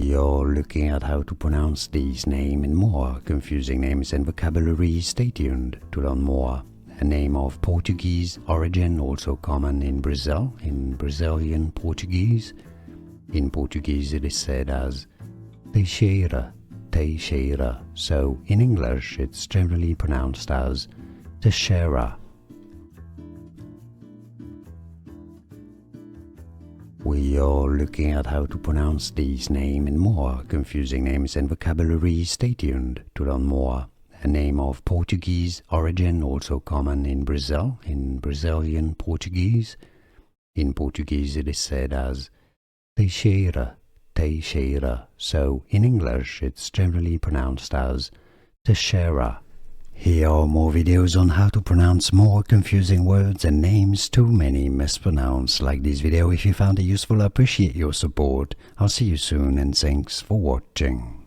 We are looking at how to pronounce these names and more confusing names and vocabulary. Stay tuned to learn more. A name of Portuguese origin, also common in Brazil, in Brazilian Portuguese. In Portuguese it is said as Teixeira, Teixeira. So in English it's generally pronounced as Teixeira. We are looking at how to pronounce these names and more confusing names and vocabulary. Stay tuned to learn more. A name of Portuguese origin, also common in Brazil, in Brazilian Portuguese. In Portuguese it is said as Teixeira, Teixeira. So in English it's generally pronounced as Teixeira. Here are more videos on how to pronounce more confusing words and names too many mispronounced. Like this video if you found it useful. I appreciate your support. I'll see you soon and thanks for watching.